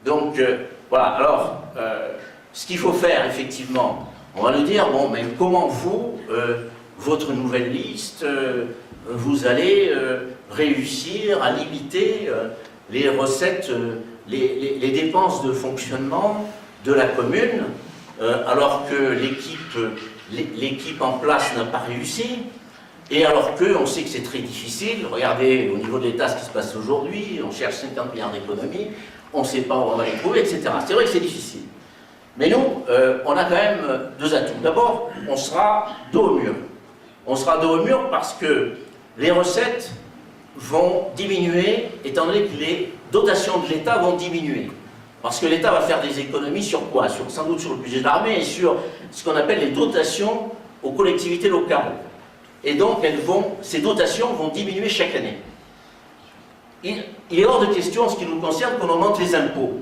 Donc, voilà. Alors, ce qu'il faut faire, effectivement, on va nous dire, bon, mais comment vous, votre nouvelle liste, vous allez réussir à limiter les recettes, les dépenses de fonctionnement de la commune, alors que l'équipe en place n'a pas réussi, et alors qu'on sait que c'est très difficile. Regardez au niveau de l'État ce qui se passe aujourd'hui, on cherche 50 milliards d'économies, on ne sait pas où on va les trouver, etc. C'est vrai que c'est difficile. Mais nous, on a quand même deux atouts. D'abord, on sera dos au mur. On sera dos au mur parce que les recettes vont diminuer, étant donné que les dotations de l'État vont diminuer. Parce que l'État va faire des économies sur quoi? Sans doute sur le budget de l'armée et sur ce qu'on appelle les dotations aux collectivités locales. Et donc, ces dotations vont diminuer chaque année. Il est hors de question, en ce qui nous concerne, qu'on augmente les impôts.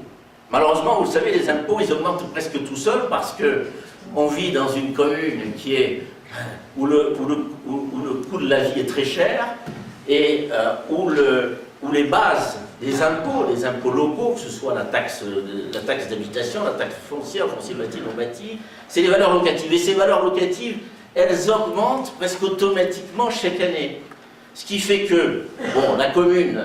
Malheureusement, vous le savez, les impôts, ils augmentent presque tout seuls parce qu'on vit dans une commune où le coût de la vie est très cher et où les bases des impôts locaux, que ce soit la taxe d'habitation, la taxe foncière, foncier bâti, non bâti, c'est les valeurs locatives. Et ces valeurs locatives, elles augmentent presque automatiquement chaque année. Ce qui fait que, bon, la commune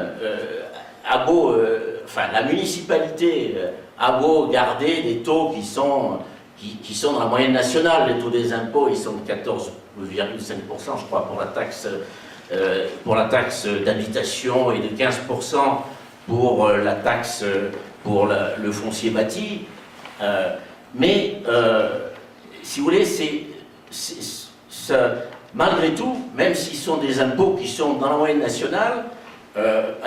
la municipalité a beau garder des taux qui sont dans la moyenne nationale. Les taux des impôts, ils sont de 14,5%, je crois, pour la taxe d'habitation et de 15% pour la taxe pour le foncier bâti. Mais, si vous voulez, malgré tout, même s'ils sont des impôts qui sont dans la moyenne nationale,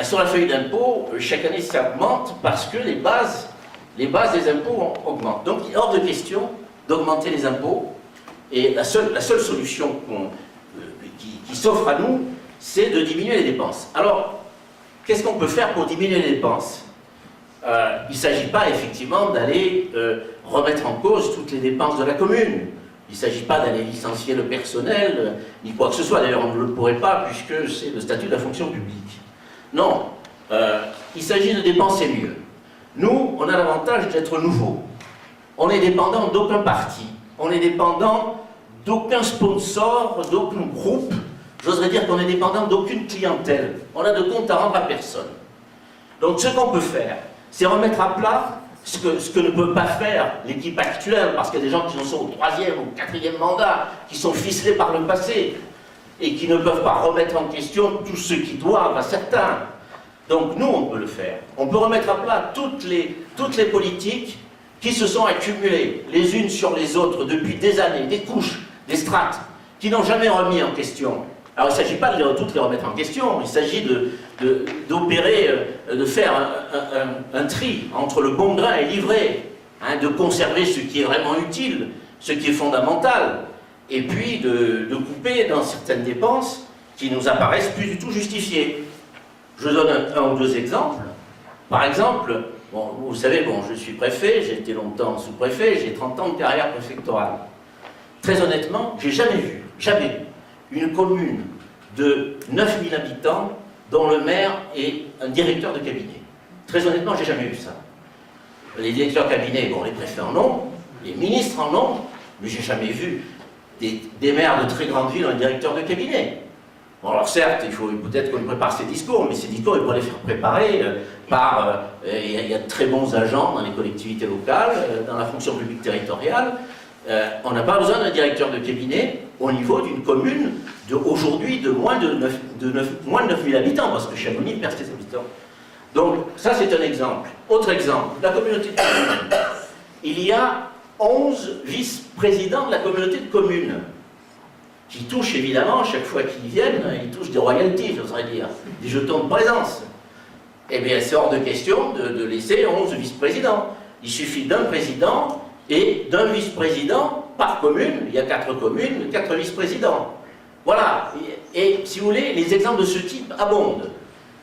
sur la feuille d'impôt, chaque année ça augmente parce que les bases des impôts augmentent. Donc il est hors de question d'augmenter les impôts. Et la seule solution qui s'offre à nous, c'est de diminuer les dépenses. Alors, qu'est-ce qu'on peut faire pour diminuer les dépenses? Il ne s'agit pas effectivement d'aller remettre en cause toutes les dépenses de la commune. Il ne s'agit pas d'aller licencier le personnel, ni quoi que ce soit. D'ailleurs, on ne le pourrait pas puisque c'est le statut de la fonction publique. Non, il s'agit de dépenser mieux. Nous, on a l'avantage d'être nouveaux. On est dépendant d'aucun parti. On est dépendant d'aucun sponsor, d'aucun groupe. J'oserais dire qu'on est dépendant d'aucune clientèle. On n'a de compte à rendre à personne. Donc ce qu'on peut faire, c'est remettre à plat ce que ne peut pas faire l'équipe actuelle, parce qu'il y a des gens qui en sont au 3e ou 4e mandat, qui sont ficelés par le passé, et qui ne peuvent pas remettre en question tout ce qu'ils doivent à certains. Donc nous, on peut le faire. On peut remettre à plat toutes les politiques qui se sont accumulées les unes sur les autres depuis des années, des couches, des strates, qui n'ont jamais remis en question. Alors il ne s'agit pas de toutes les remettre en question, il s'agit d'opérer, de faire un tri entre le bon grain et l'ivraie, hein, de conserver ce qui est vraiment utile, ce qui est fondamental, et puis de couper dans certaines dépenses qui nous apparaissent plus du tout justifiées. Je donne un ou deux exemples. Par exemple, bon, vous savez, bon, je suis préfet, j'ai été longtemps sous-préfet, j'ai 30 ans de carrière préfectorale. Très honnêtement, j'ai jamais vu une commune de 9000 habitants dont le maire est un directeur de cabinet. Très honnêtement, j'ai jamais vu ça. Les directeurs de cabinet, bon, les préfets en ont, les ministres en ont, mais j'ai jamais vu des maires de très grandes villes un directeur de cabinet. Bon, alors certes, il faut peut-être qu'on prépare ces discours, mais ces discours, il faut les faire préparer par... Il y a de très bons agents dans les collectivités locales, dans la fonction publique territoriale. On n'a pas besoin d'un directeur de cabinet au niveau d'une commune aujourd'hui de moins de 9000 habitants, parce que Chamonix perd ses habitants. Donc, ça c'est un exemple. Autre exemple, la communauté de communes. Il y a 11 vice-présidents de la communauté de communes, qui touchent évidemment, chaque fois qu'ils viennent, ils touchent des royalties, j'oserais dire, des jetons de présence. Eh bien, c'est hors de question de laisser 11 vice-présidents. Il suffit d'un président et d'un vice-président par commune. Il y a 4 communes, 4 vice-présidents. Voilà. Et si vous voulez, les exemples de ce type abondent.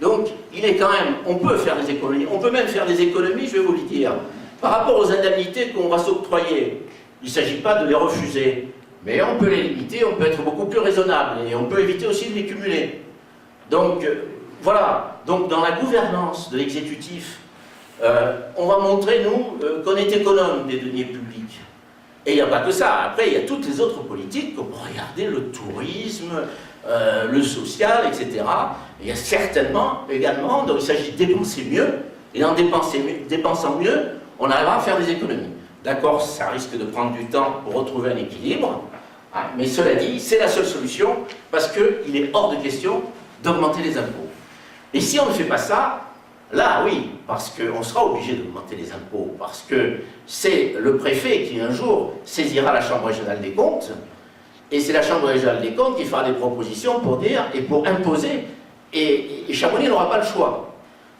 Donc, il est quand même, on peut faire des économies. On peut même faire des économies, je vais vous le dire. Par rapport aux indemnités qu'on va s'octroyer, il ne s'agit pas de les refuser. Mais on peut les limiter, on peut être beaucoup plus raisonnable. Et on peut éviter aussi de les cumuler. Donc, voilà. Donc, dans la gouvernance de l'exécutif, on va montrer, nous, qu'on est économe des deniers publics. Et il n'y a pas que ça. Après, il y a toutes les autres politiques, comme regardez le tourisme, le social, etc. Il y a certainement également, donc il s'agit de dépenser mieux, et en dépensant mieux, on arrivera à faire des économies. D'accord, ça risque de prendre du temps pour retrouver un équilibre, hein, mais cela dit, c'est la seule solution, parce qu'il est hors de question d'augmenter les impôts. Et si on ne fait pas ça, là, oui, parce qu'on sera obligé d'augmenter les impôts, parce que c'est le préfet qui, un jour, saisira la Chambre régionale des comptes, et c'est la Chambre régionale des comptes qui fera des propositions pour dire, et pour imposer, et Chamonix n'aura pas le choix.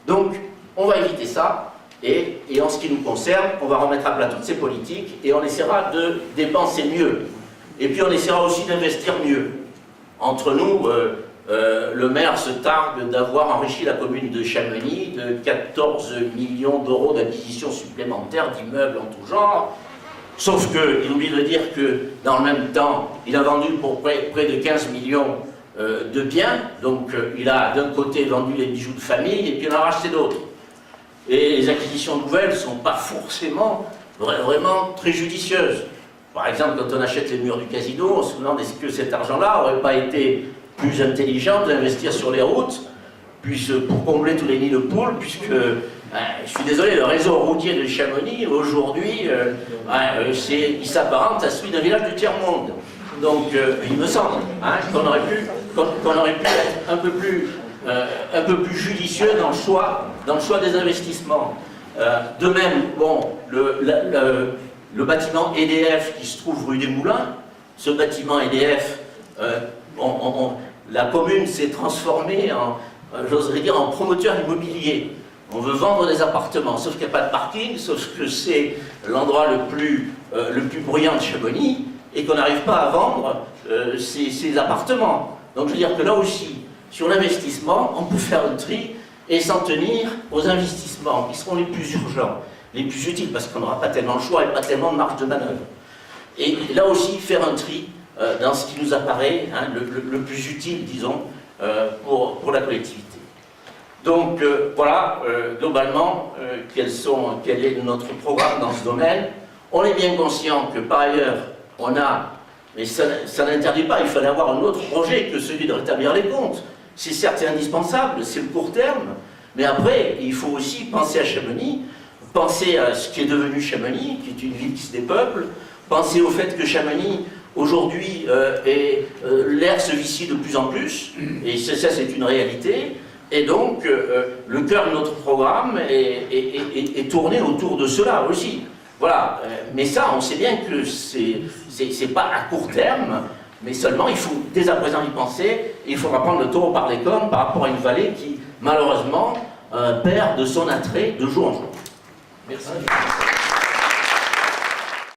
Donc, on va éviter ça, et en ce qui nous concerne, on va remettre à plat toutes ces politiques, et on essaiera de dépenser mieux. Et puis on essaiera aussi d'investir mieux. Entre nous, le maire se targue d'avoir enrichi la commune de Chamonix de 14 millions d'euros d'acquisition supplémentaire d'immeubles en tout genre, sauf qu'il oublie de dire que dans le même temps, il a vendu pour près de 15 millions de biens, donc il a d'un côté vendu les bijoux de famille et puis il en a racheté d'autres. Et les acquisitions nouvelles ne sont pas forcément vraiment très judicieuses. Par exemple, quand on achète les murs du casino, on se demande est-ce que cet argent-là n'aurait pas été plus intelligent d'investir sur les routes, pour combler tous les nids de poules, puisque, je suis désolé, le réseau routier de Chamonix, aujourd'hui, il s'apparente à celui d'un village du tiers-monde. Donc, il me semble qu'on aurait pu être un peu plus judicieux dans le choix des investissements. De même, bon, le bâtiment EDF qui se trouve rue des Moulins, ce bâtiment EDF, la commune s'est transformée en, j'oserais dire, en promoteur immobilier. On veut vendre des appartements, sauf qu'il n'y a pas de parking, sauf que c'est l'endroit le plus bruyant de Chamonix, et qu'on n'arrive pas à vendre ces appartements. Donc je veux dire que là aussi, sur l'investissement, on peut faire un tri et s'en tenir aux investissements qui seront les plus urgents, les plus utiles, parce qu'on n'aura pas tellement le choix et pas tellement de marge de manœuvre. Et là aussi, faire un tri dans ce qui nous apparaît le plus utile, disons, pour la collectivité. Donc voilà, globalement, quel est notre programme dans ce domaine. On est bien conscient que par ailleurs, on a, mais ça n'interdit pas, il fallait avoir un autre projet que celui de rétablir les comptes. C'est certes indispensable, c'est le court terme, mais après, il faut aussi penser à Chamonix, penser à ce qui est devenu Chamonix, qui est une ville qui se dépeuple, penser au fait que Chamonix, aujourd'hui, l'air se vicie de plus en plus, et ça c'est une réalité, et donc le cœur de notre programme est tourné autour de cela aussi. Voilà, mais ça, on sait bien que c'est pas à court terme, mais seulement il faut dès à présent y penser, et il faudra prendre le taureau par les cornes par rapport à une vallée qui, malheureusement, perd de son attrait de jour en jour. Merci.